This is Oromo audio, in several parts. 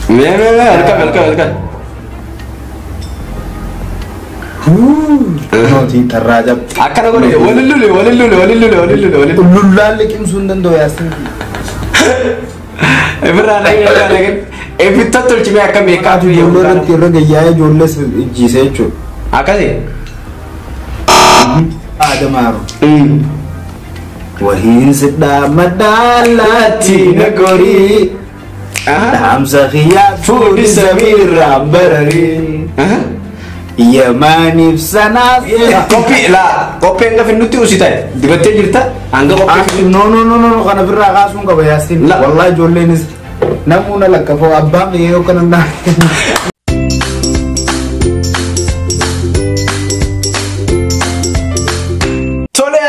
Welcome. Noti terrajab. Akana gole walilulu. Lullalle kim sundan do yasin. Ebra lagi. Evitatul cime akan mereka tu yang orang kira gaya jolle jise chu. Akase. Ada maru. Wahin sedang madalati negeri. Hamzah khiyat fudi samira barari. Iya manif sana. Kopi lah. Kopi enggak finuti usita. Dibaca cerita. Anggap kopi. No. Karena berrakas muka bayasin. Wallahi jolle nis. Namuna lakafo abang iyo kananda.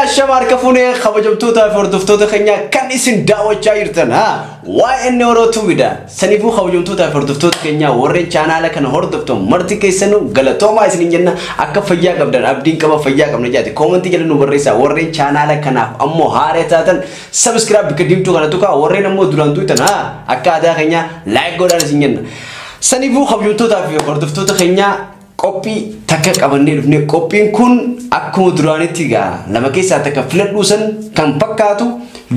Shamar kafune khawajamtuta forduftuta khanya kan isin dawacha irtan ha wa enoro tuwida sanifu khawajamtuta forduftuta khanya warre channel kan hordufto marti kaysanu galatoma isin jenna akka fayya qabdan abdin qaba fayya qabna jati comment jalanu barreesa warre channel kana ammo haretatan subscribe kadimtu kana tuka warre nammo durantu tan ha akka ada khanya like godan isin jenna sanifu khawajamtuta forduftuta khanya kopi takka qabanne dufne kopin kun akkuma duraanitti ga lama keessa takka filadhuusan kan fakkaatu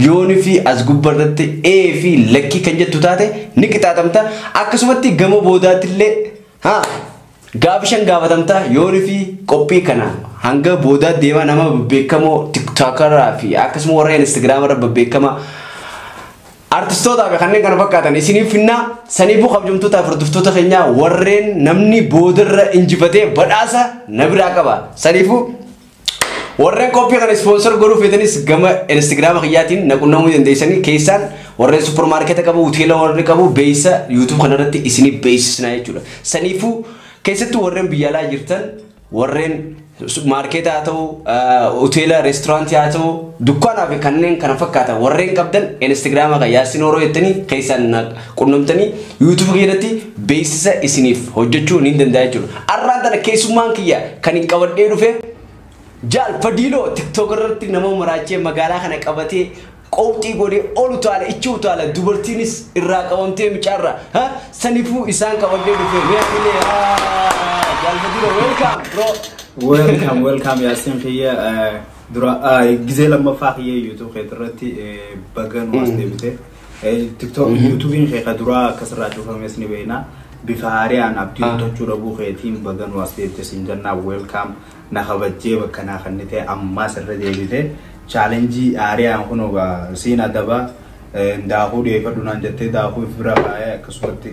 yooni fi as gubbarratti e fi lakki kan jettu taate ni qixaatamta akkasumatti gama boodaatillee ha gaabishan gaafatamta yooni fi qophii kana hanga boodaa deema nama beekamoo tiktokeraa fi akkasuma warra instagramerra beekama artistoota kanneen kana fakkaatan isiniif finna saniifu qabjumtoota furduftoota keenya warreen namni boodarra injifatee badhaasa nabiraa qaba saniifu warreen koppii kana sponsor godhuu feetanis gama instagram kiyyaatiin naqunnamuu dandeessanii keessaan warreen supermarket qabu hoteela warri qabu beeysa youtube kanarratti isiniif beeksisna jechuudha saniifu keessattuu warreen biyya alaa jirtan warreen market atau hoteela restaurant atau dukkaana fi kanneen kana fakkaata warreen qabdan instagram ka yaasin oro yettani keessan qunnamtani youtube keessatti beeksisa isiniif hojjechuu ni danda'a jechuudha arraadana keessummaan kiyya kan hin qabadhee dhufe jaal fadilo tiktok irratti nama maraachee magaalaa kana qabatee qowxii godhee olu taala ichuu taala dubartiinis irraa qabamtee micaarra ha sanifu isaan qabadhee dhufe meeqile jaal fadilo welcome bro welcome yasin khiya dura gize lama faqiye youtube khayrati bagan wasdebte tiktok youtube in khayqa dura kasra jufa mesni beena bifahari an abdi tochura bu khaytin bagan wasdebte sinjanna welcome na khabaje bakana khanite amma sarra debite challenge area hono ga sina daba ndahu de fadunan jette dahu fira kaya kaswati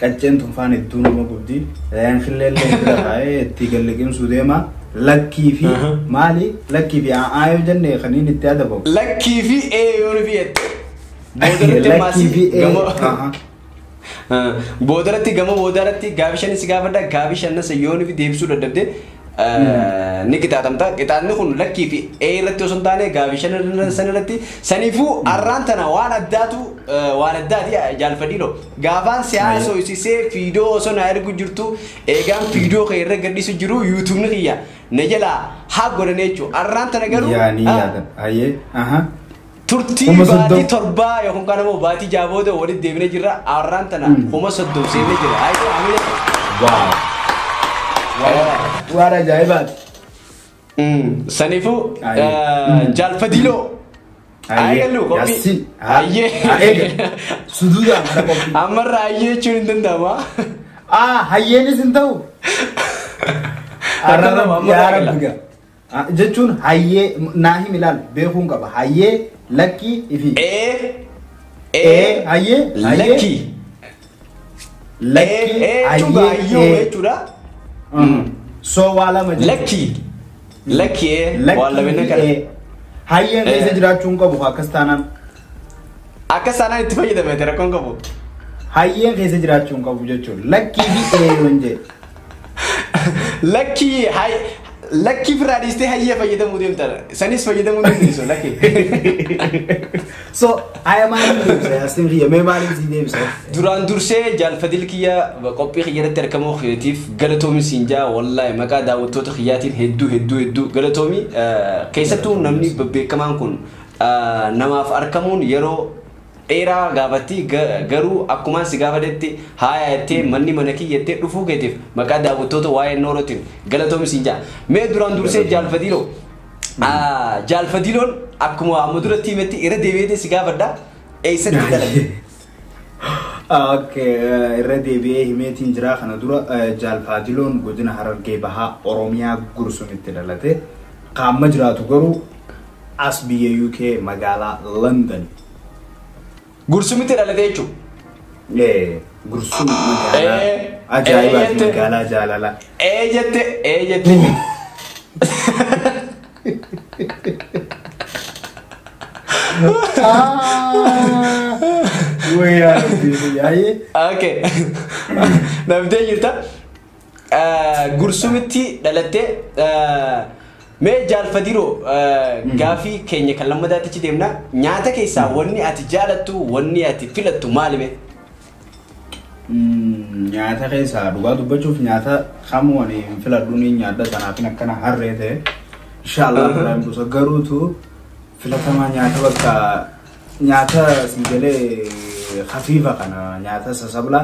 قجن تنفان الدنيا مقبدي لأن خلال اللي تيجلكين سوديما لكي في مالي لكي في عايو جنة خليني التادبو لكي في إيه يونفيت لكي في إيه بودرتي جمو بودرتي غابشان سيجابدا غابشان ناس يونفي ديبسو لدبده نكتا تمتا كتا نخون لكي في اي رتي وسنتاني غابشان سنرتي سنيفو ارانتنا وانا داتي جال فديلو غافان سياسو يسي فيديو سو نايرغو جرتو ايغان فيديو خير غديسو جرو يوتيوب نخيا نجلا حغورنيچو ارانتنا غرو يعني يادا اي ترتي باتي تربا يكون كانوا باتي جابودو ودي ديبنه جرا ارانتنا هما سدو سينه جرا ايو عامل واو وارا جايبات سنيفو جال فديلو ايلو كوبي ياسين ايه سدودا مره كوبي امر ايه چون دندما هيني سنتو ارنا يا رب جچون هيه ناهي ميلال بيخون قبا هيه لكي افي هيه لكي هيه چودا so wala ma lucky wala bena kala hayya ngeze jira chunga bu akastanan itfayyada me tera konga bu hayya ngeze jira chunga bu jecho lucky bi yonje lucky fradiste hayya fayyada mudem tara sanis fayyada mudem so lucky so I am yasin riya me malin zidem so duran durse jal fadil kiya qoppi khiyada terkamo khiyatif galatomi sinja wallahi maka daawto khiyatin heddu galatomi kaysatu namni beekaman kun namaaf arkamun yero dheeraa gaafatti garuu akkuma si gaafatetti haaya jettee manni mana kiyya jettee dhufuu keetiif maqaa daawwattoota waa'ee noorootiin galatoomi siin jaa. Mee duraan dursee jaalfadiiloo. Jaalfadiiloon akkuma amma duratti himetti irra deebi'ee si gaafadha. Eessatti dalage? Okay, irra deebi'ee himeetiin jira kana dura jaalfadiiloon godina Harargee Bahaa Oromiyaa Gursumitti dhalate. Qaama jiraatu garuu as biyya UK magaalaa London. Gursumitti dhalate jechuudha. Gursum magaalaa ajaa'ibaati magaalaa jaalala. Jette. Okay. Namtee jirta. Gursumitti dhalatte mee jaalfadiiroo gaafii keenya kan lammadaatti deemna. Nyaata keessaa wanni ati jaalattu wanni ati filattu maalime? Nyaata keessaa dhugaa dubbachuuf nyaata kamuu ani filadhu ni nyaadha sanaafin akkana harree ta'e. Inshallah biraan buusa garuutu filatamaa nyaata bakka nyaata siigalee khafiifa kana nyaata sasabla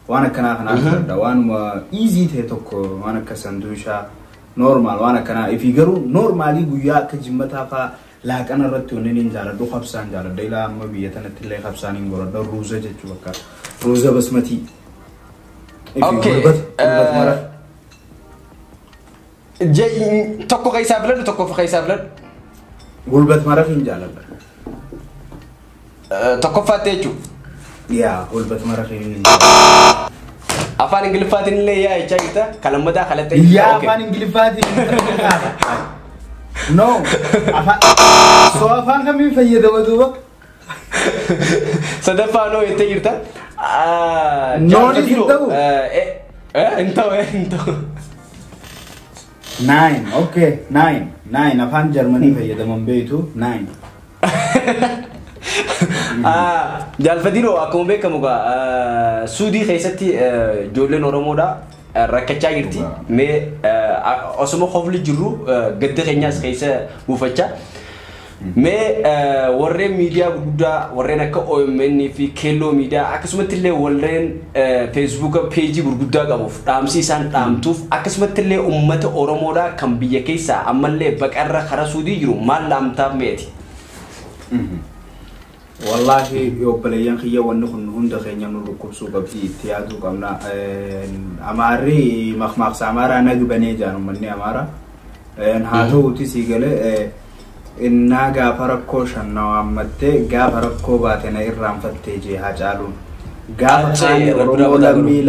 waan akkanaa kana filadha waanuma easy ta'e tokko waan akka sanduushaa normal waan akkanaa ifi garuu normaalii guyyaa akka jimmataa fa'aa laaqana irratti onneen hin jaaladhu qabsaan jaaladha ilaa amma biyya tanatti illee qabsaan hin godhadha ruuza jechuu bakka ruuza basmatii. Tokko keessaa filadhu tokko keessaa filadhu. Gulbat maraf hin jaaladha. Tokkoffaatti jechuudha. Yaa gulbat maraf hin jaaladha. Afaan Ingiliffaatiin illee yaa jechaa jirta kalammadaa kalattee. Yaa afaan Ingiliffaatiin. No. Afaan kamiin fayyadama duuba? Sadaffaa noo jettee jirta. Noon hin ta'u. Hin ta'u. 9, okay, 9 afaan Jarmanii fayyadaman beektu 9. Jaalfadiiroo akkuma beekamu Suudii keessatti ijoolleen Oromoodha rakkachaa jirti. Mee osuma hofli jirru gadda keenyaas keessa buufachaa. Mee warreen miidiyaa gurguddaa warreen akka OMN fi Keelloo miidiyaa akkasumatti illee warreen Facebook page gurguddaa qabuuf dhaamsi isaan dhaamtuuf akkasumatti illee uummata Oromoodhaa kan biyya keessaa ammallee baqarra karaa Suudii jiru maal dhaamtaaf meeti? Wallahi obboleeyyan kiyya wanni kun hunda keenya nu dhukkubsuu qabdi itti yaaduu qabna. Amaarri maqmaaqsa Amaaraa nagbanee jaanu manni Amaaraa. Haa ta'uuti sii galee inna gaafa rakkoo shannaa ammattee gaafa rakkoo baatena irraanfattee jee haa caaluun gaafa kaan Oromoo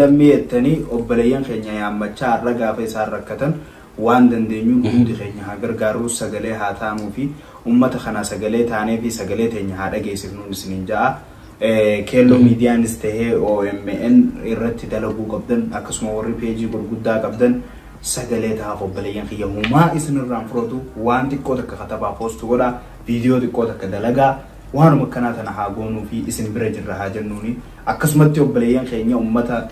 lammii ettanii obboleeyyan keenya yaammachaa har'a gaafa isaan rakkatan waan dandeenyuun hundi keenya haa gargaaruu sagalee haa taanuu fi ummata kana sagalee taanee fi sagalee teenya haa dhageessifnuun isiniin ja'a. Keelloo miidiyaanis tahee OMN irratti dalaguu qabdan akkasuma warri peejii gurguddaa qabdan sagalee taaf obboleeyyan kiyya humaa isinirraan furatu waan xiqqoo takka katabaa poostu godha viidiyoo xiqqoo takka dalagaa waanuma akkanaa tana haa goonuu fi isin bira jirra haa jennuuni akkasumatti obboleeyyan keenya ummata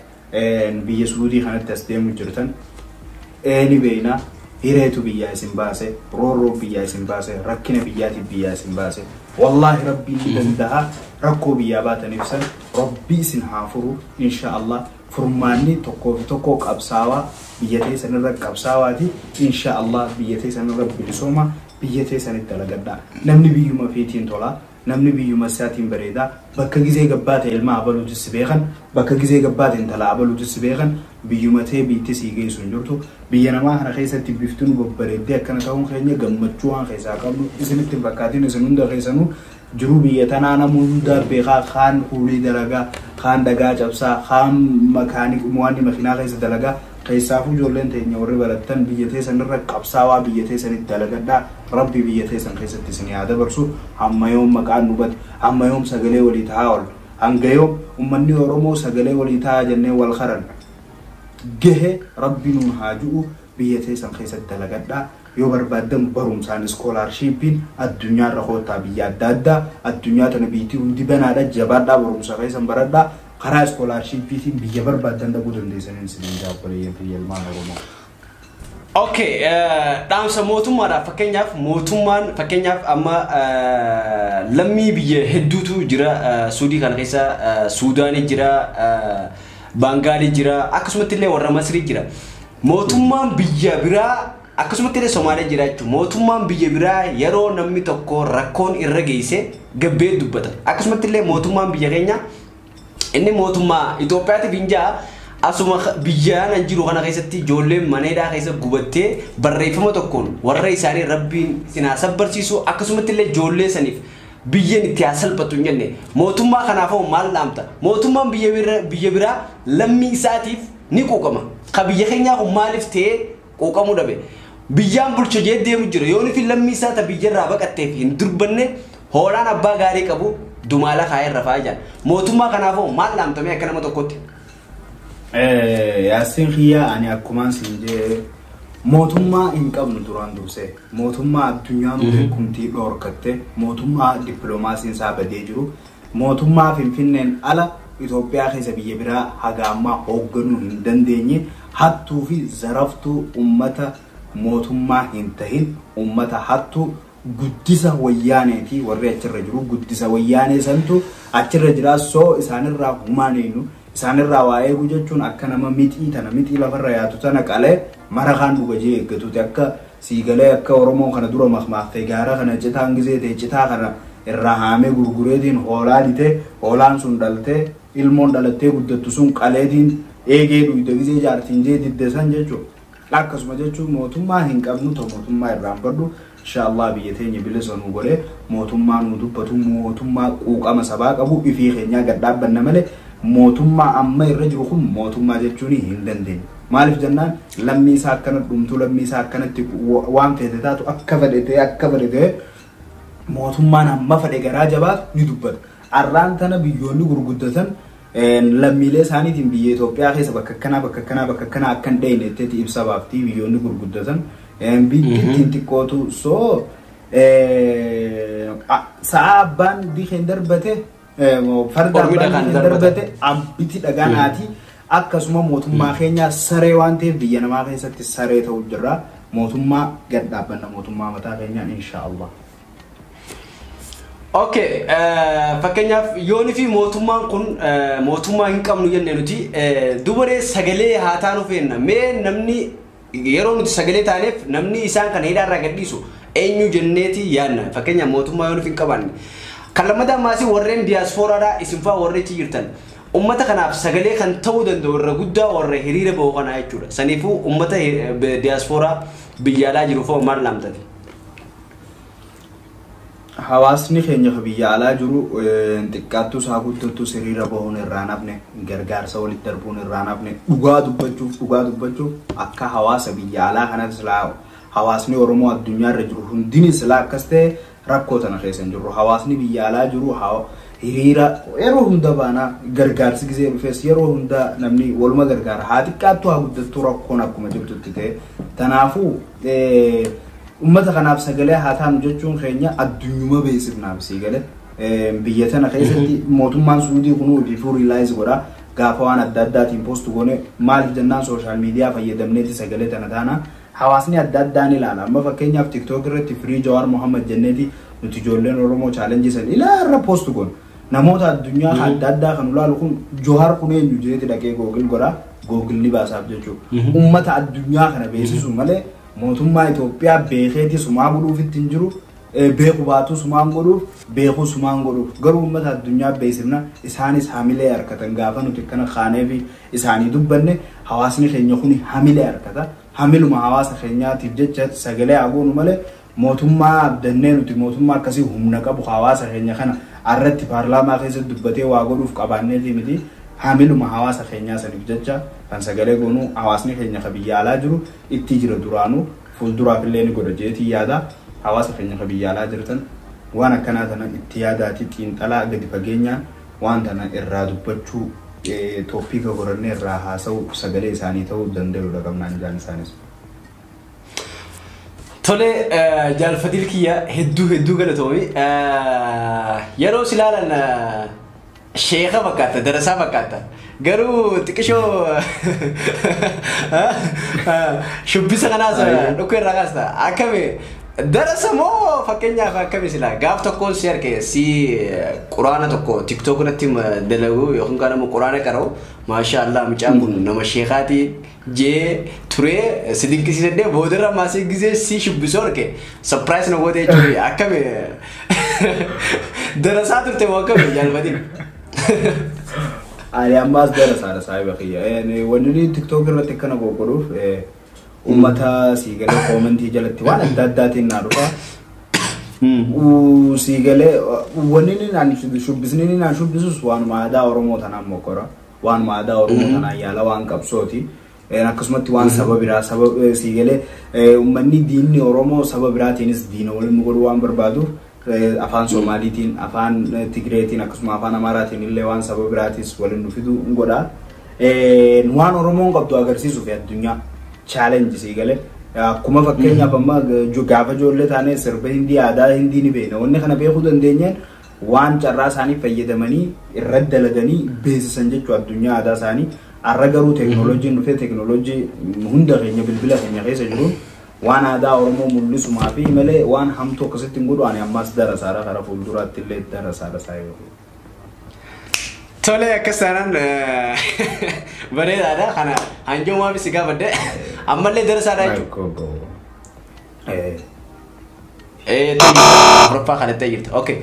biyya Suudii kanatti as deemu jirtan ni beeyna hireetu biyyaa isin baase roorroo biyyaa isin baase rakkina biyyaatiif biyyaa isin baase wallahi rabbiin ni danda'a rakkoo biyyaa baataniif san rabbii isin haa furu insha Allah furmaanni tokko qabsaawaa biyyatee sanirra qabsaawaati insha Allah biyyatee sanirra bilisooma biyyatee sanitti dalagadha namni biyyuma feetiin tola namni biyyuma isaatiin bareeda bakka gizee gabbaate ilma abaluutu sibeekan bakka gizee gabbaate intala abaluutu sibeekan biyyuma tee biitti sii geessu hin jirtu biyya namaa kana keessatti biftuun babbareeddee akkana ta'uun keenya gammachuu waan keessaa qabnu isinitti fakkaatiin isin hunda keessanuu jiruu biyya tanaa nama hunda beekaa kaan huulii dalagaa kaan dagaa cabsaa kaan makaanik muwaanni makiinaa keessa dalagaa keessaafu ijoolleen teenya warri barattan biyya teessanirra qabsaawaa biyya teessanitti dalagadhaa rabbi biyya teessan keessatti isin haa dabarsu hamma yoom maqaan nubate hamma yoom sagalee walii tahaa ol hanga yoom ummanni Oromoo sagalee walii tahaa jennee wal karan gahe rabbi nuun haa ju'u biyya teessan keessatti dalagadhaa yoo barbaadan barumsaan iskoolaarshiippiin addunyaa irra hootaa biyya adda addaa addunyaa tana biitii hundi banaadha jabaadhaa barumsa keessan baradhaa karaa iskoolaarshiippiitiin biyya barbaadan dhaquu dandeessaniin isin jaabboleeyyan fi ilmaan Oromoo. Okay, dhaamsa mootummaadhaaf fakkeenyaaf amma lammii biyya hedduutu jira Suudii kana keessa Suudaanii jira Bangaalii jira akkasumatti illee warra Masrii jira mootummaan biyya biraa akkasumatti illee Soomaaliyaa jira jechuudha mootummaan biyya biraa yeroo namni tokko rakkoon irra geesse gabbee dubbata akkasumatti illee mootummaan biyya keenya inni mootummaa Itoophiyaatiif hinjaa asuma biyyaan anjiru kana keessatti ijoolleen maneedhaa keessa gubattee barreeffama tokkoon warra isaanii rabbiin sinaa sabbarsiisu akkasumatti illee ijoollee saniif biyyan itti hasalphatu hin jenne mootummaa kanaafoo maal dhaamta mootummaan biyya biraa lammii isaatiif ni quuqama ka biyya keenyaa kun maaliif ta'ee quuqamuu dhabe biyyaan bulcha jee deemu jira yoon fi lammii isaa ta biyyarraa baqatteef hin durbanne hoolaan abbaa gaarii qabu dumaala kaayee rafaa jira mootummaa kanaafoo maal dhaamtame akka nama tokkotti Yasin khiya ani akkuman sinje mootummaa hin qabnu duraan dursee mootummaa addunyaan hukumtii dhorkatte mootummaa dippiloomaasiin isaa badee jiru mootummaa Finfinneen ala Itoophiyaa keessa biyya biraa haga ammaa hoogganuu hin dandeenye hattuu fi zaraftuu ummata mootummaa hin tahin ummata hattuu guddisa wayyaaneeti warri achirra jiru guddisa wayyaanee santu achirra jira soo isaanirraa humaaneenu isaanirraa waa'ee gujachuun akka nama mixii lafarra yaatu tana qalee mara kaan dhugajee eeggatuuti akka siigalee akka Oromoon kana dura makmaaftee gaara kana citaan gizee ta'e citaa kana irraa haamee gurgureetiin hoolaa dhite hoolaan sun dhaltee ilmoon dhalattee guddattu sun qaleetiin eegee dhuyde gizee jaartiin jee diddeessan jechuudha akkasuma jechuun mootummaa hin qabnu ta'u mootummaa irraan badhu inshallah biyya teenya bilisa nu godhe mootummaa nu dubbatu mootummaa quuqama sabaa qabu ifii keenyaa gad dhaabbanna malee mootummaa amma irra jiru kun mootummaa jechuun hin dandeenye maaliif jennaan lammii isaa akkana dhumtu lammii isaa akkanatti waan feete taatu akka fedhete mootummaan amma fedhe garaa jabaatu ni dubbata arraan tana biyyoonni gurguddatan lammiilee isaaniitiin biyya Itoophiyaa keessa bakka akkanaa akkan dhayneetti ibsa baaftii biyyoonni gurguddatan biyyiin xiqqootu soo sa'a abbaan diikeen darbate farda abbaan darbate abbiti dhagaanaati akkasuma mootummaa keenya saree waan ta'eef biyya namaa keessatti saree ta'u jira mootummaa gad dhaabbanna mootummaa mataa keenyaan inshallah Okay, fakkeenyaaf yooni fi mootummaan kun mootummaa hin qabnu jennee nuti dubaree sagalee haa taanu feenna mee namni yeroo nuti sagalee taaneef namni isaan kana hidhaarraa gadhiisu eenyu jenneeti yaadna fakkeenyaaf mootummaa yooni fi hin qabanne kan lammataa maasii warreen diiyaaspooraadhaa isinfaa warreechi jirtan ummata kanaaf sagalee kan ta'uu danda'u irra guddaa warra hiriira ba'u kanaa jechuudha saniifuu ummata diiyaaspooraa biyyaalaa jiru fa'oo maal laamtati hawaasni keenya biyya alaa jiru xiqqaattuu isaa guddatu hiriira bahuun irraa nafne gargaarsa walitti darbuun irraa nafne dhugaa dubbachuuf akka hawaasa biyya alaa kanatti silaa hawaasni Oromoo addunyaa irra jiru hundini silaa akkas ta'e rakkoo tana keessa jiru hawaasni biyya alaa jiru hiriira yeroo hunda baana gargaarsi gisee dhufees yeroo hunda namni waluma gargaara haa xiqqaattuu haa guddattuu rakkoon akkuma jirtutti ta'e tanaafuu ummata kanaaf sagalee haa taanu jechuun keenya addunyuma beeksifnaaf sigale biyya tana keessatti mootummaan Suudii kunuu ifuu riilaayiz godha gaafa waan adda addaatiin poost goone maaliif jennaan sooshaal miidiyaa fayyadamneeti sagalee tana taana hawaasni adda addaan ilaala amma fakkeenyaaf TikTok irratti Firii Jawaar Muhammad jenneeti nuti ijoolleen Oromoo chaalenjii san ilaarra poost goone namoota addunyaa adda addaa kan ulaalu kun Jawaar kun eenyu jeeti dhaqee Google godha Google ni baasaaf jechuudha ummata addunyaa kana beeksisu malee mootummaa Itoophiyaa beekeeti sumaa godhuufitti hin jiru beeku baatu sumaan godhuuf beeku sumaan godhuuf garuu ummata addunyaa beeksifna isaanis hamilee harkatan gaafa nuti kana kaanee fi isaanii dubbanne hawaasni keenya kun hamilee harkata hamiluma hawaasa keenyaatiif jecha sagalee agoonu malee mootummaa abdannee nuti mootummaa akkasii humna qabu hawaasa keenya kana irratti paarlaamaa keessatti dubbatee waa godhuuf qabaanneeti miti hamiluma hawaasa keenyaa saniif jecha kan sagalee goonu hawaasni keenya biyya alaa jiru itti jira duraanuu fuulduraaf illee ni godha jeetii yaada hawaasa keenya biyya alaa jirtan waan akkanaa tana itti yaadaati xiinxalaa gadi fageenyaan waan tana irraa dubbachuu toopiika godhannee irraa haasa'u sagalee isaanii ta'uu danda'udha qabnaan ijaan isaanis. Tole jaalfadil kiyya hedduu galatoomi yeroo silaalan sheekha fakkaata darasaa fakkaata garuu xiqqishoo shubbisa kanaas dhukkee irraa kaasta akkami darasa moo fakkeenyaaf akkami sila gaaf tokkoon si arge si quraana tokko tiktok irratti dalagu yookaan kana moo quraana qara'u maashaallah mucaan kun nama sheekhaati jee turee si dinqisiisadhee boodarra maasii gizee si shubbisoo arge surprise na godhee jechuudha akkami darasaa turte moo akkami jaalbatiin ani ammas darasaa saayiba khiyya wanni tiktok irratti kana gogoruuf ummata sigale commenti jalatti waan adda addaatiin na dhufa sigale wanni naan shubbisni naan shubbisus waan maadaa oromoo tanaan mokora waan maadaa oromoo tanaan yaala waan qabsooti akkasumatti waan sababiraa sabab sigale ummanni diinni oromoo sababiraatiinis diina waliin godhu waan barbaadu afaan Somaaliitiin afaan Tigreetiin akkasuma afaan Amaaraatiin illee waan sababiraatis waliin dhufidu godha waan oromoon qabdu agarsiisuuf addunyaa challenge sigale akkuma fakkeenyaaf amma gaafa ijoollee taanee sirba hindii aadaa hindii ni beekna wanni kana beekuu dandeenyeen waan carraa isaanii fayyadamanii irra dalaganii beeksisan jechuu addunyaa aadaa isaanii har'a garuu teekinooloojiin dhufee teekinooloojii hunda keenya bilbila keenya keessa jiru waan aadaa oromoo mul'isumaa fi malee waan hamtuu akkasitti hin godhu ani ammas darasaadha karaa fuulduraatti illee darasaadha saayoo. Tole akkasanan bareedaadha kana hanjoomaa fi sigaa badde ammallee darasaadha jechuudha. Afuraffaa kanatti jirti. Okay.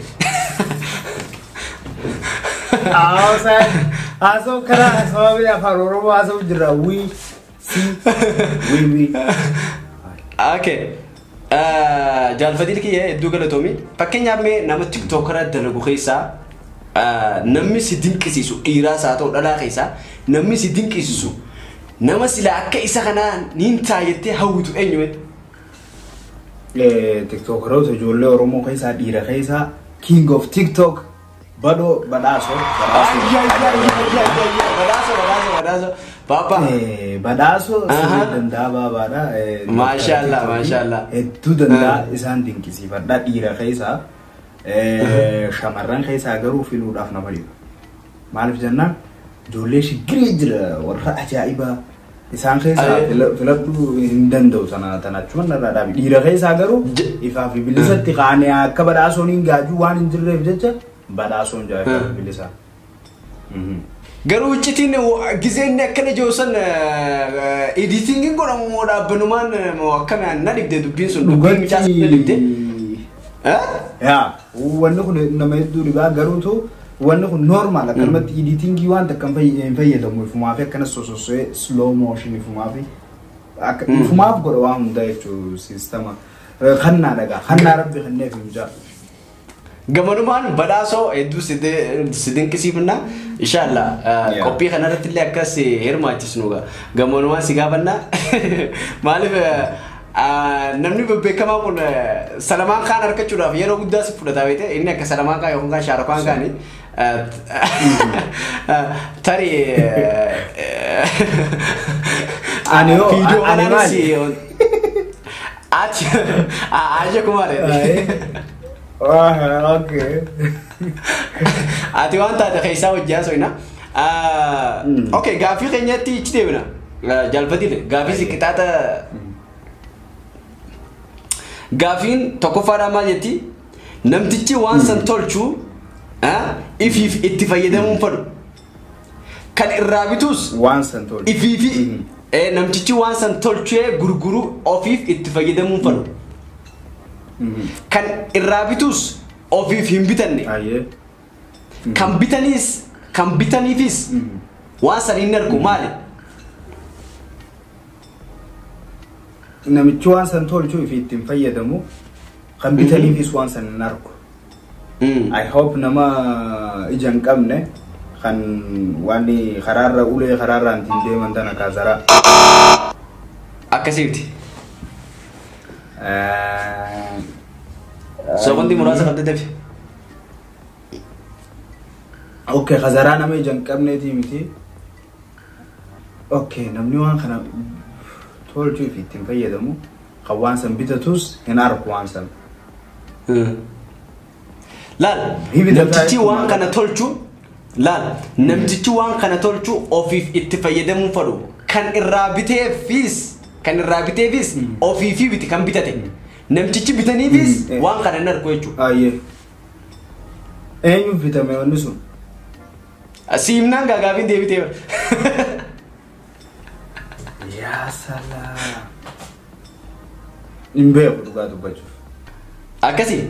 Asoo karaa sababii afaan oromoo asoo jira wii wii. Okay. Jaalfadil kiyya hedduu galatoomii fakkeenyaaf mee nama tiktookara dalagu keessaa namni si dinqisiisu dhiiraas haa ta'u dhalaa keessaa namni si dinqisiisu nama sila akka isa kanaan niin taayettee hawwitu eenyume? Tiktookaroota ijoollee oromoo keessaa dhiira keessaa king of tiktok badhaaso Papa badhaaso danda'a baabaadha. Maashaallah hedduu danda'a isaan dinqisiifadha dhiira keessaa shamarran keessaa garuu filuudhaaf nama dhiba. Maaliif jennaan ijoollee shiggiree jira warra ajaa'ibaa isaan keessaa filadhuu hin danda'u tanaachuman irraa dhaabi. Dhiira keessaa garuu ifaa fi bilisatti qaanee akka badhaasoon hin gaajuu waan hin jirreef jecha badhaasoon jaalladha bilisa. Garuu citiin gizeenni akkana joosan editingin godhamu moo dhaabbanumaan moo akkamaan na dhibde dubbiin sun dubbiin micaas na dhibde? Yaa wanni kun nama hedduu dhibaa garuutu wanni kun normal akkanumatti editingii waan takka hin fayyadamu ifumaa fi akkana sososee slow motion ifumaa fi ifumaaf godha waan hunda jechuu sistema kannaa dhagaa kannaa rabbi kenneef hin jaa. Gamanumaan badhaasoo hedduu si dinqisiifna inshallah qophii kanarratti illee akkas hirmaachisnuga gamanumaan si gaafanna maaliif namni beekamaa kun Salamaan Khan argachuudhaaf yeroo guddaa si fudhata beete inni akka Salamaan Khan yookaan Shaarukhaan Khan tari ani maali aja kumare okay. Ati waan taate keessaa hojjaa soina. Okay, gaafii keenyatti ichi deebina. Jaalfadile gaafii si qixaata gaafiin tokkoffaadhaa maal jetti namtichi waan san tolchuu ifiif itti fayyadamuun fadhu kan irraa bitus waan san tolchu ifiifi namtichi waan san tolchee gurguru ofiif itti fayyadamuun fadhu kan irraa bitus ofiif hin bitanne kan bitaniifis waan san hin argu maali? namichi waan san tolchuu ifi ittiin fayyadamu kan bitaniifis waan san hin argu. I hope nama ija hin qabne kan waan karaarra ulee karaarraan ittiin deeman tana kaasara akkasiiti. Sekondi murasa kan deebi. Okay, khazara nama jan qabne ti miti. Okay, namni waan kana tolchu fi tin fayyadamu qawan san bitatus hinar qawan san. Lal, namtichi waan kana tolchu laal namtichi waan kana tolchu ofiif itti fayyadamuun fadhu kan irraa biteefis ofiifi biti kan bitate namtichi bitaniifis waan kana narku jechuudha. Ayyee. Eenyu bitame wanni sun? Siimnaan gaagaafiin deebitee yaa salaa. Hin beeku dhugaa dubbachuuf. akkasii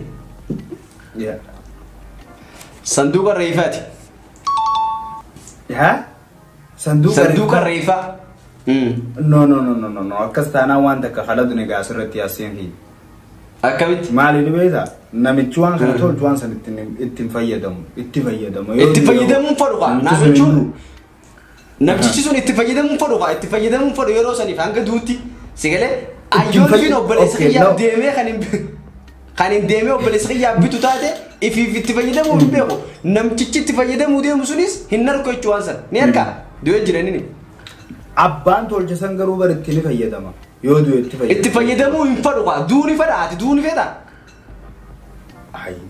Yaa. sanduuqa reefaati. Yaa? Sanduuqa reefaa. No. Akkas taanaa waan takka haladhu ni gaasirratti yaaseen hin. Akkamitti? Maali ni beektaa? Namichi waan kana tolchu waan san ittiin fayyadamu. Itti fayyadamu. Itti fayyadamuun fadhu qaa. Namichuun namtichi sun itti fayyadamuun fadhu qaa. Itti fayyadamuun fadhu yeroo saniif hanga duutti sigalee ayyoon fi obboleessa xiyyaaf deemee kan hin deemee obboleessa xiyyaaf bitu taate ifiif itti fayyadamuu hin beeku. Namtichi itti fayyadamuu deemu sunis hin narku jechuu waan san ni argaa du'ee jiranii. Abbaan tolcha san garuu bara itti ni fayyadama. Yoo du'e itti fayyadamuu hin fadhu qaa. Duuni fedha ati duuni fedha.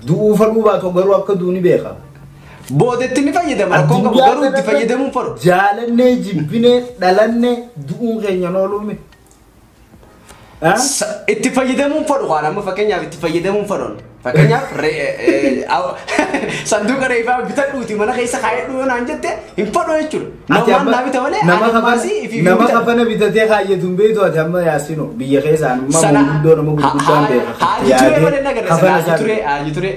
Du'uu fadhuu baatu garuu akka duuni beeka. Boodetti ni fayyadama. Rakkoon qabu garuu itti fayyadamuu hin fadhu. Jaalannee jibbinee dhalannee du'uun keenya nooluumi. Itti fayyadamuun fadhu qaa. Amma fakkeenyaaf itti fayyadamuun fadhuun. Fakkeenyaaf sanduuqa reefaa bitadhuuti mana keessa kaayadhu yoo naan jette hin fadhu jechuudha. Namaan naa bita malee nama kafana bitatee kaayyatuun beektu ati amma yaasinu biyya keessaan amma gurguddoo nama gurguddaan beeka. Haaji turee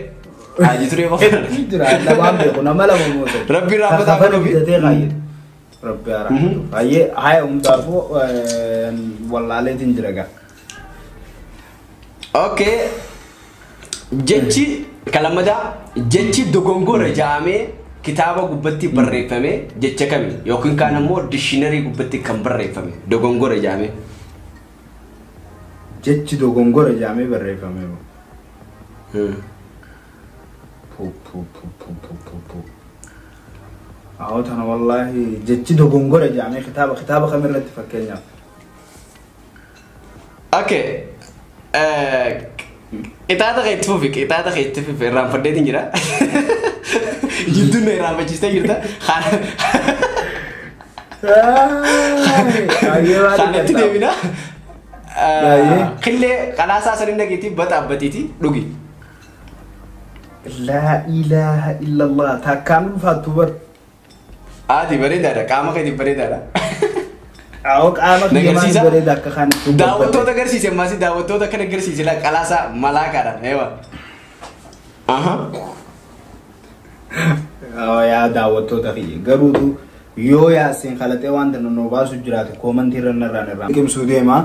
haaji turee namaan beeku nama lama moote. Rabbi raaffataa kafana bitatee kaayyatu. Rabbi raaffatuu. Hayyee haa humtaafuu wallaaleetiin jira gaa. Okay. Jechi kalamada jechi dogongora jaamee kitaaba gubbatti barreeffame jecha kami yookiin kaan ammoo dictionary gubbatti kan barreeffame dogongora jaamee. Jechi dogongora jaamee barreeffame. Tana wallahi jechi dogongora jaamee kitaaba kamirratti fakkeenyaaf. Okay. Itaata keetti raanfaddeetiin jira. Jidduun na raanfachiistee jirta. Kanatti deebina. Qillee qalaasaa sanii dhageetii baxaabbatiiti dhugi. La ilaha illallah takkaan ulfaattu bar. Ati bareedaadha qaama keetii bareedaadha. Qaama keetii bareeda akka kan. Daawwattoota agarsiise maasii daawwattoota kan agarsiise la qalaasaa malaakaadha heewa. Yaa daawwattoota fi garuutu yoo yaaseen qalatee wanta nannoo baasu jiraate koomantii irraan qimsuu deema.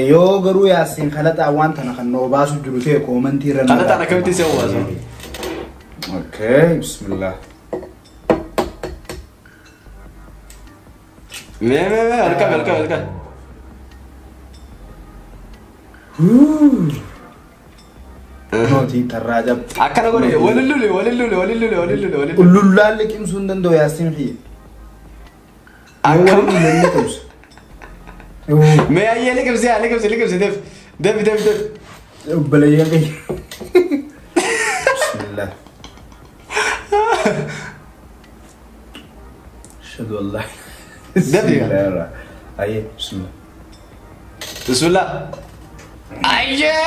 Yoo garuu yaaseen qalataa wanta nannoo baasu jiru ta'e koomantii irraan. Qalataan akkamitti se'u baasu? Okay, bismillah. Harka. Nooti tarraja. Akkana godhe walilluule. Ullullaalle qimsuu hin danda'u yaasiin fi. Akkam mee ayyee liqimse deef. Obboleeyyan kee. Bismillah. Ashhadu an la Bismillah. Aye, bismillah. Bismillah. Ayya.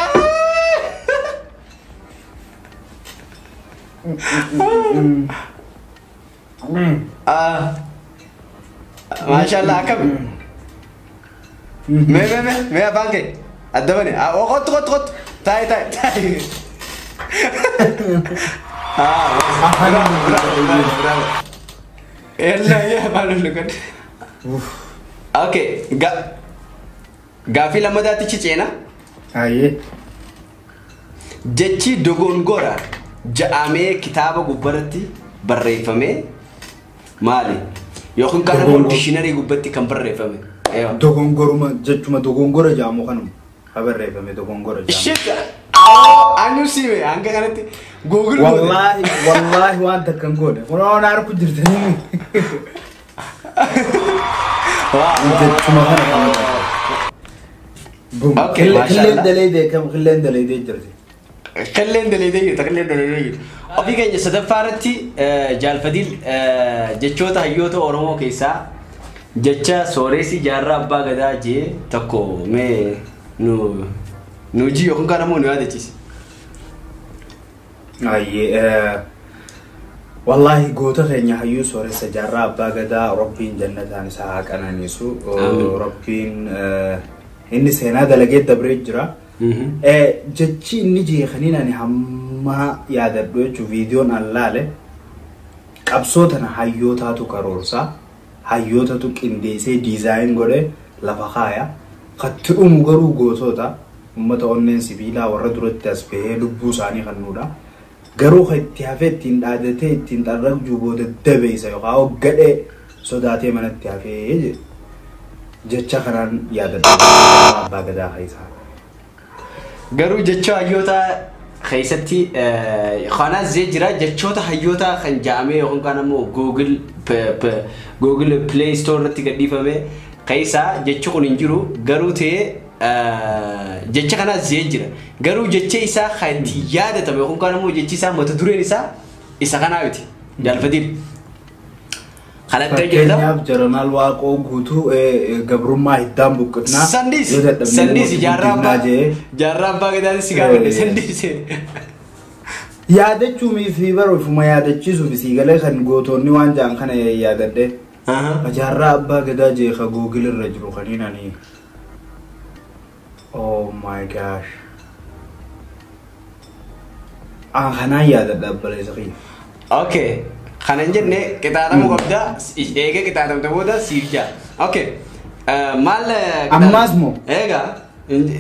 Mashallah akam. Me abang ke. Ada mana? Kot. Tai. Bravo. Ya malu kan. Okay, gaaffii lammadaatti ciceena. Aye. Jechi dogongora ja'amee kitaaba gubbaratti barreeffame maali? Yookiin kan ammoo dictionary gubbatti kan barreeffame. Dogongoruma jechuma dogongora jaamu kanuma barreeffame dogongora jaamu. Shit. Anyu siime hanga kanatti Google wallahi waan takkan godhe. Kunoon harku jirtanii. Jechuma kana. Okay, Killeen dalee jirti. خلينا دليل خلينا دليل أبي كان جسد فارتي جالفديل جتشوتا هيوتا أورمو كيسا جتشا سوريسي جارا باغدا جي تكو مي نوجي يكون كنا مو نوادي تيس أي والله قوتا خيني هيو سوريسي جارا باغدا ربين جنة نساء كنا نيسو ربين إني سينا دلقيت دبريج جرا جتشي نيجي خلينا نحما يادردو جو فيديو نالله قبصوتنا هيوتا تو كارورسا هيوتا تو كنديسي ديزاين غوري لفخايا خطو مغرو غوتوتا امتا اونن سبيلا وردرت تسبه لبو ساني خنودا غرو ختيافيتين دادته تين درق جوبود دبيسا يقاو غدي سوداتي منتيافي جتشا خنان يادردو باغدا خيسا غرو جتشا هيوتا خيستي خانات زي جرا جتشوتا هيوتا خن جامي يكون كان مو جوجل بلاي ستور تيجي فمه خيسا جتشو كنينجرو غرو تي جتشا خانات زي جرا غرو جتشا إسا خنتي ياد تبي يكون كان مو جتشي سا متدورين إسا خناوتي جالفديل خلات تجيلا جرنال واقو غوتو غبرما هدام بوكنا سنديس جارابا غدا سيغابل سنديس يادچو مي فيبر وفما يادچيسو بسيغله خن غوتوني وانجان خن يادده جارابا غدا جي خ جوجل الرجلو خنيناني او ماي جاش خنا يادده بليزخي اوكي خننجرني كتانا مقبدا إيجا كتانا متبودا سيرجا أوكي مال أمازمو إيجا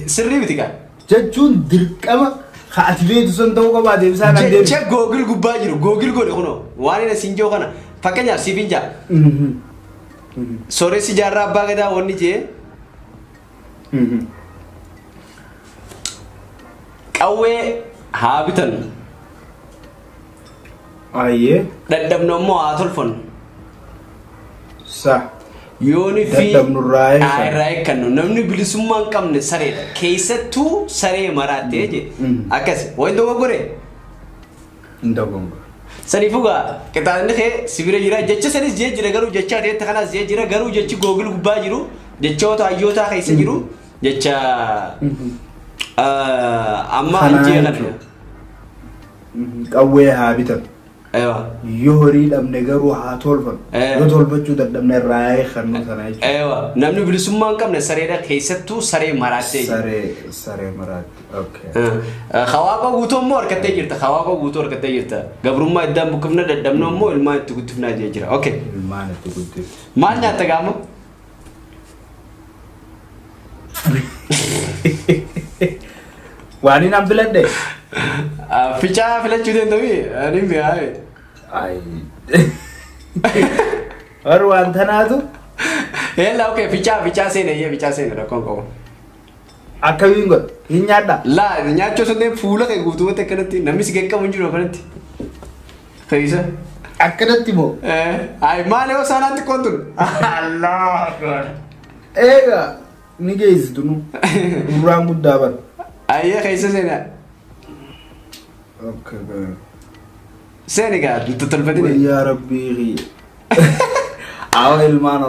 سرّي بتيجا جتون دركما خاتفيت سنتوكا بعد بسان عندي جت جوجل جوباجرو جوجل كوري خنو واني نسينجو خنا فكنيا سيفينجا سوري سيجارة باغدا وني جي كأوي هابتن أيه دادم نمو أطلفون صح يوني في دادم نراي راي كانو نمني بلسمان كم نسري كيسة تو سري مرات يجي أكاس وين دوغا غوري دوغا سريفوغا كتان نخي سبيرا جرا جتش سريس جي جرا غرو جتشا دي تخنا زي جرا غرو جتش جوجل غبا جرو جتشو تو أيوتا خيسة جرو جتشا أما أنجي غنو قوي هابيتن أيوة يهوري دم نجارو هاتولفن هاتولفن شو دم نراي خنو ثناي أيوة نمني بلسمان كم نسريدا كيستو سري مراتي سري مرات أوكي خواقة غوتو مور كتيجرت خواقة غوتور كتيجرت قبل ما يدم بكمنا دم نمو الماء تقطفنا جيجرا أوكي الماء تقطف ما نياتا كامو واني نام بلده فيچا فلا چودن دوي اني بياي اي और वांथना तो हे लाओ के फिचा से नहीं है फिचा से ना कौन कौन अकविंगो हिन्याडा ला हिन्याचो सुने फूल के गुतु ते करती नमिस के का मंजूर करती कैसा अकरती मो आई माले वो सानात कौन तू अल्लाह गॉड एगा निगे इस दुनु उरांग मुद्दाबर आये कैसे से ना اوكي سينغال تطلبتني يا ربي او المان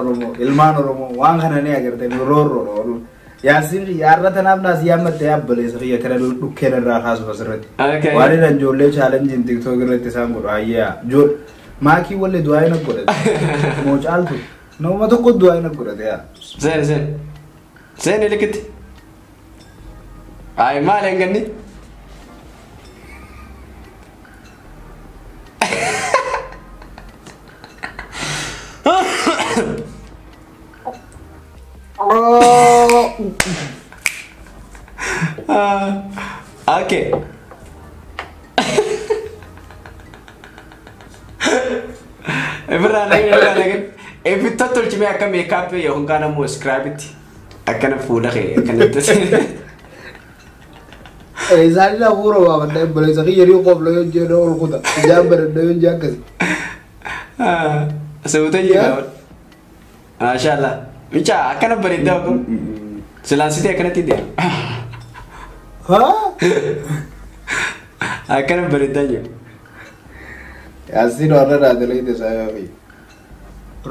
رومو وان خنا ني اگرتني رورو ياسين يارتنا بناس يامت يابلي سريه كرل دوكن را خاص بسرت واري رنجولي چالنج ان تيك تو گرت سامو ايا جو ماكي ولي دواي نقرت مو چالتو نو ما تو کو دواي نقرت يا زين لكت اي مالنگني Okay. If you told me I can make up your Hungana more scribe it, I can afford a hay. I can exactly a war of them, but it's a year of loyal general Huda, Jabber and Devin Jackers. So tell you out. Ashala, which I cannot put it down. So, I can't. Huh? Akkana bareedanya. Yasin order adalai de saya fi.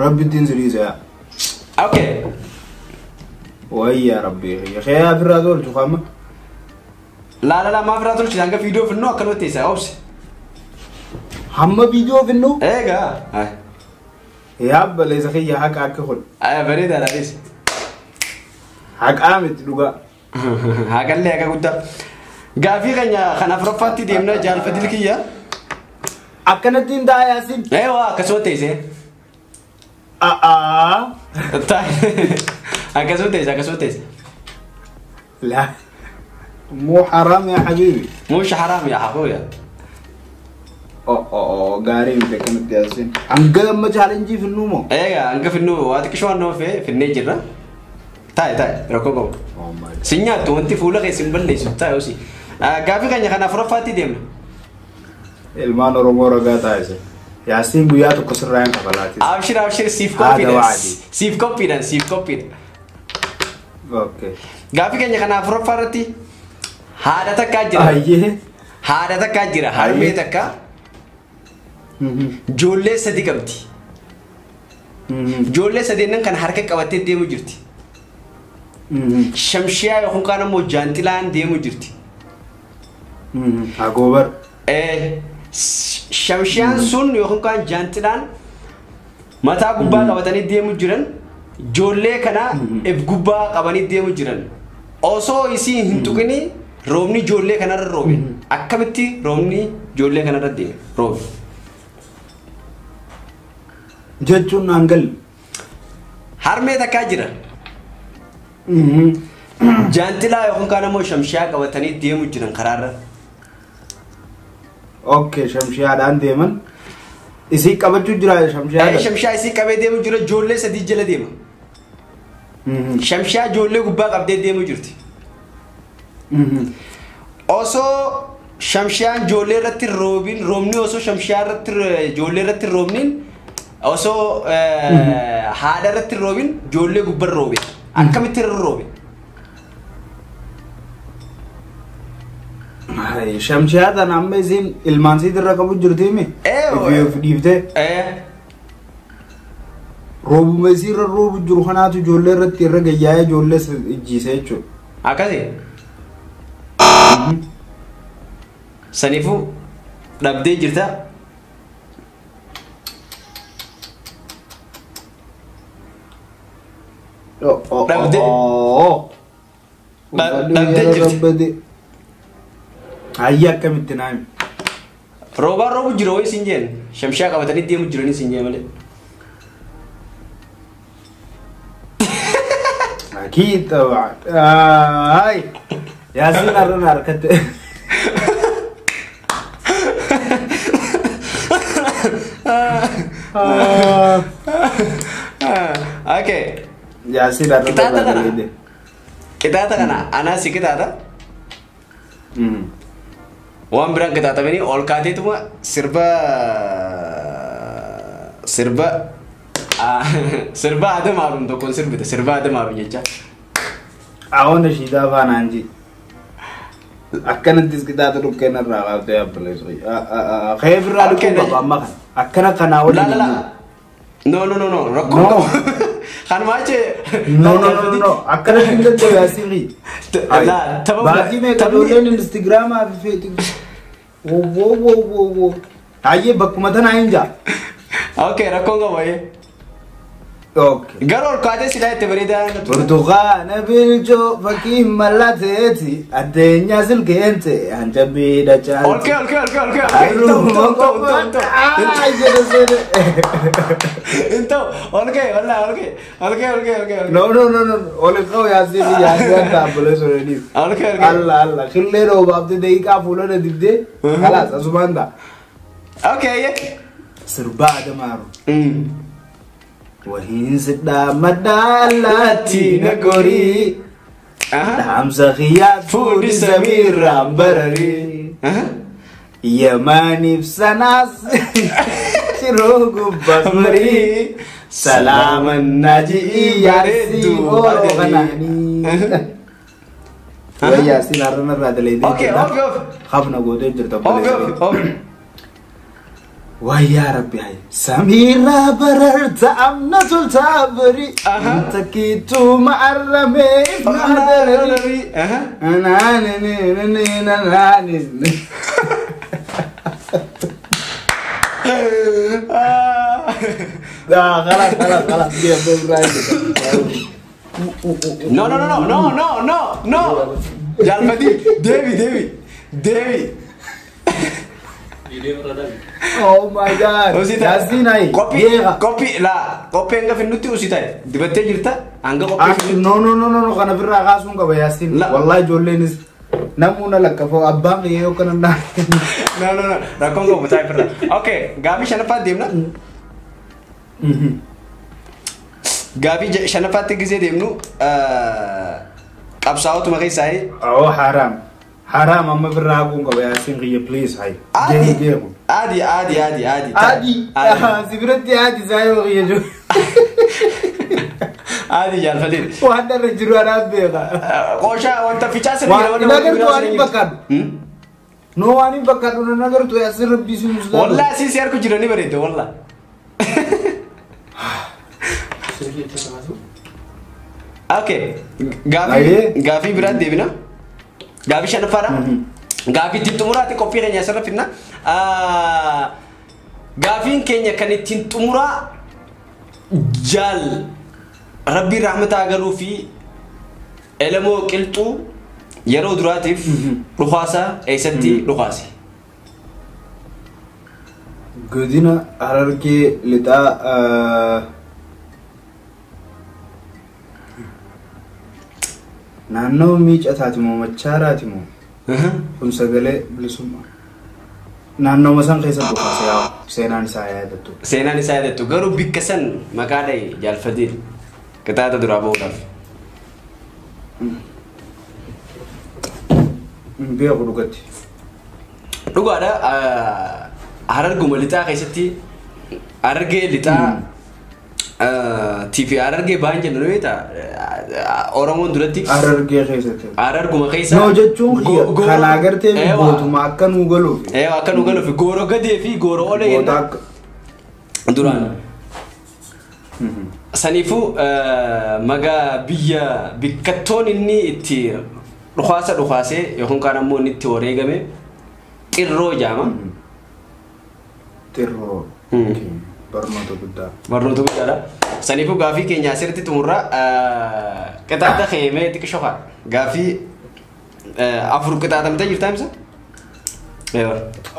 Rabbi tin seriza. Okay. Wai ya Rabbi. Ya khaya fi radol tuqama. La ma fi radol changa video finno akkana tesa obs. Hamma video finno? Ega. Ay. Ya bale zakhiya haka akkhul. Ay bareeda radis. Haka amit duga. Hagalle aga gudda. Gaafi kanya kana afrafatti deemna jaalfatil kiyya. Akkana tin da Yasin. Ewa akkasuma teesse. Akkasuma teesse. لا مو حرام يا حبيبي. مش حرام يا اخويا. قاري انت كنت ياسين انقل ما تشالنجي في النومو. ايوه انقل في النوم واتك شو انه في النجره. تاي ركوكو. سينياتو انت فولا غي سمبل ليس تاي اوسي. غافي كان فرفاتي ديم. المان رومو رغاتا ايس. ياسين بياتو كسراين كفلاتي. ابشر سيف كوبيدنس. اوكي. غافي كان فرفاتي. هذا تكاجرا. ايه. هذا تكاجرا. هرمي تكا. جولة سدي قبتي. جولة سدي نن كان حركة قبتي ديمو جرتي. شمشيا يكون كان مو جانتلان ديمو جرتي. أغوبر. شمشيان سون يكون كان جانتلان. متى غوبا قبتني ديمو جرن. جولة كنا إف غوبا قبني ديمو جرن. osoo isi hintuqini roobni ijoollee kanarra roobe akkamitti roobni ijoollee kanarra deeme roobe jechuun angal harmee takkaa jira jaantilaa yookaan kaan ammoo shamshiyaa qabatanii deemu jiran karaarra okay shamshiyaadhaan deeman isii qabachuu jira shamshiyaa isii qabee deemu jira ijoollee sadii jala deema shamshiyaa ijoollee gubbaa qabdee deemu jirti. Osoo shamshiyaan ijoollee irratti roobni osoo shamshiyaa irratti ijoollee irratti roobniin osoo haadha irratti roobin ijoollee gubbaa roobe akkamitti roobe. Shamshiyaa tan amma isiin ilmaan sii irra qabu jirti mi? Dhiiftee. Roobuma isirra roobu jiru kanaatu ijoollee irratti irra gayyaa'ee ijoollee ijjiisee jechuudha. Akkasi. Saniifuu dhabdee jirta. Dhabdee jirti. Ayyi akkamitti naami. Roobaan roobu jiru ho'i siin jeen shamshiyaa qabatanii deemu jiranii siin jee malee. أكيد طبعا هاي ياسين أرنا ركض أوكي ياسين أرنا kita kana ana sih kita ada wan berang kita tapi ini all kati itu mah serba ada marum tuh konser gitu serba ada marum aja awalnya sih dah anji akan nanti kita tuh kena raga tuh ya beli kayak berlalu kan makan akan awal no rakun kan macam no akan kita tuh ya sih bagi mereka dulu di Instagram apa Facebook wow aye bakumatan aja oke rakun gak boy اوكي قالوا القاعده سلاته بريده برتقال بيلجو فكيم ملاتي الدنيا سلكنت انت بيدا جال اوكي انت اوكي والله اوكي نو اولي خو يا سيدي يا انت بلس اوريدي اوكي الله خليرو بابد دقيقه فولو دبدي خلاص اسماندا اوكي سربا دمارو وهين سدا مدالاتي نقوري حمزة خيات فودي سمير رامبرري يماني بسناس شروق بصمري سلام الناجي يا ريتو غناني ويا سين أرنا راد ليدي اوكي خافنا قودين جرت اوكي ويا ربي هاي سميرة بررت أمنا تلتابري تكيتو معرمي معرمي خلاص No. Jalfadi, Devi. Oh my God. Yasin hai. Kopi enggak finuti usitai. Dibatte jirta? Angga kopi. No. Kana birra kasun ka Yasin. Wallahi jollenis. Namuna lakafo abbang iyo kana na. No. Rakon ko batai birra. Okay, gabi shanafa demna. Gabi shanafa tigize demnu. Qabsaawtu maqay saay. Oh haram amma birra kun ka Yasin riye please hai. Adi. Sibirati adi sayo riye jo. Adi Jalfadi. Wanda rajuru arab bega. Kosha wanta fichase nagar tu ani bakad. No ani bakad una nagar tu Yasin rabbi si muslim. Wallahi si siyar ko jirani barete wallahi. Okay. Gafi biraa deebina. Gafi shanafara. Gafi tintumuraati qophii keenya asirra finna. Gafiin keenya kan ittiin xumuraa jaal Rabbi rahmataa galuu fi elemoo qilxuu yeroo duraatiif dhukaasa eessatti dhukaase. Godina Harargee lixaa naannoo miicaataati moo machaaraati moo kun sagalee bilisummaa naannoo masan keessa dhukaase yaa seenaan isaa yaadattu garuu bikka san maqaadhay Jalfadiin qixaata duraa ba'uudhaaf beeku dhugatti dhugaadha Hararguma lixaa keessatti Harargee lixaa TV Harargee baan jennu beeta Oromoon duratti Harargee keessatti Hararguma keessa no jechuun kalaa gartee bootuma akka nu galuuf gooro gadee fi gooro olee yenna duraan saniifu magaa biyya bikkattoon inni itti dhukaasee yookaan kaan ammoo inni itti wareegame xirroo jaama xirroo barnoota guddaadha. Saniifu gaafii keenya asirratti xumurra qixaata keemee xiqqishoqa gaafii afur qixaatamtee jirtaa imsa?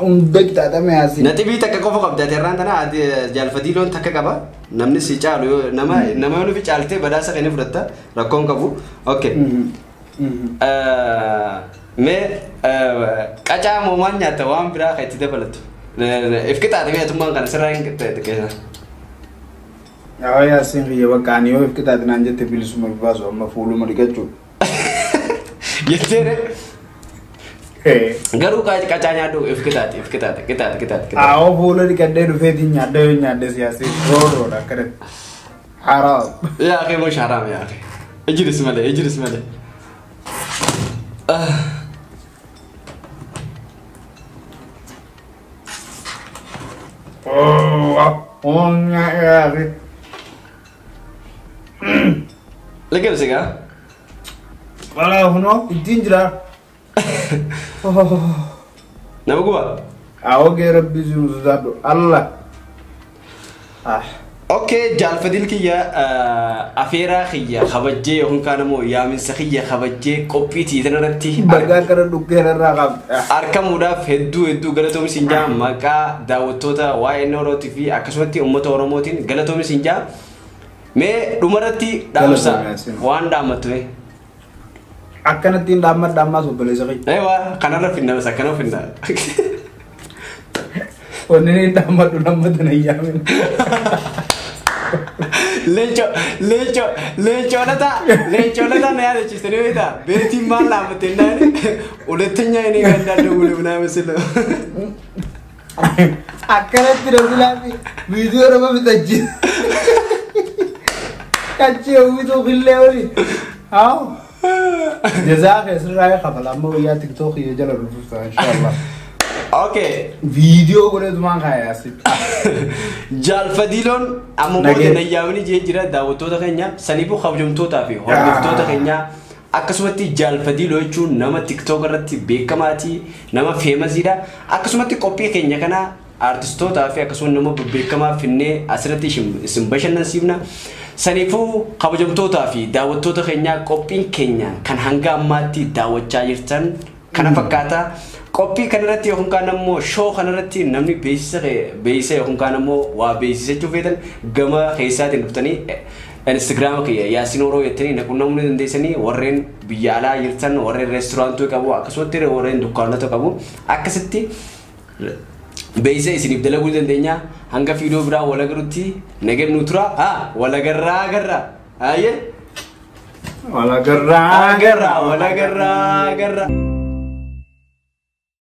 Hunda qixaatamee asii. Naxibii takka qofa qabdaate irraan tana Jalfadii loon takka qaba namni si caalu nama yoo nufi caaltee badhaasa keenya fudhatta rakkoon qabu. Okay. Mee qacaa moomaan nyaata waan biraa kan itti dabalatu. Ifkitaate meetummaan kana sirraa hin qixxeessa. Yasin riya bakka yoo ifkitaate naan jette bilisuma baasu amma fuuluma dhiqachuu. Jetteere. Garuu qacaa nyaadhu ifkitaate. Awo fuula dhiqadhee dhufeetiin nyaadde siyaasii roodhoodha akkanatti. Haraam. Yaa akee moo sharaam yaa akee. Ejiris malee. Lekker zeggen? Hono, ittiin jira. Nama gua? Oke, Rabbi Zulu Allah. Oke, Jalfadil kiyya afeeraa kiyya kabajjee yookaan kaan ammoo yaaminsa kiyya kabajjee qophii tiitanarratti bagaa kana dhuggeerarraa qabda. Argamuudhaaf hedduu galatoomi sinjaa maqaa daawwattoota waa'ee Oromootii fi akkasumatti uummata Oromootiin galatoomi sinjaa. Mee dhumarratti dhaamsa waan dhaammattu mee? Akkanattiin dhaammas obboleessa kiyya. Eewwa kanarra finnamas akkana finna. Wanni ni dhaammadhu nammata na yaamin. Lecho lata na yaada chistani wita beti mala matenda ni uletenya ini ganda dulu bina meselo akara tirabulabi video rama bitaji kachi ubi to khille wali hao جزاك إسرائيل خبر أما ويا تيك توك يجعل الرفوف إن شاء الله. Okay. فيديو قولي دمان خايا سيد. جال فديلون أما بود نيامني جيرا داوتو تكينيا سنيبو خبجمتو تافي هردفتو تكينيا akkasumatti jaalfadiloo jechuun nama TikTok irratti beekamaati nama famousidha akkasumatti qophii keenya kana artistootaa fi akkasuma nama beekamaa finnee asirratti isin bashannansiifna saniifuu kabajamtootaa fi daawwattoota keenya qophiin keenya kan hanga ammaatti daawwachaa jirtan kana fakkaata qophii kanarratti yookaan kaan ammoo show kanarratti namni beeksisa yookaan kaan ammoo waa beeksisachuu feetan gama keessaatiin dhuftanii Instagram kaya Yasin Oro yettani naqunnamuu dandeessanii warreen biyya alaa jirtan warreen restorantii qabu akkasumas warreen dukkaanota qabu akkasitti beeksisa isiniif dalaguu dandeenya hanga fiidiyoo biraa wal agarutti nagaan nu tura wal agarraa ayye wal agarraa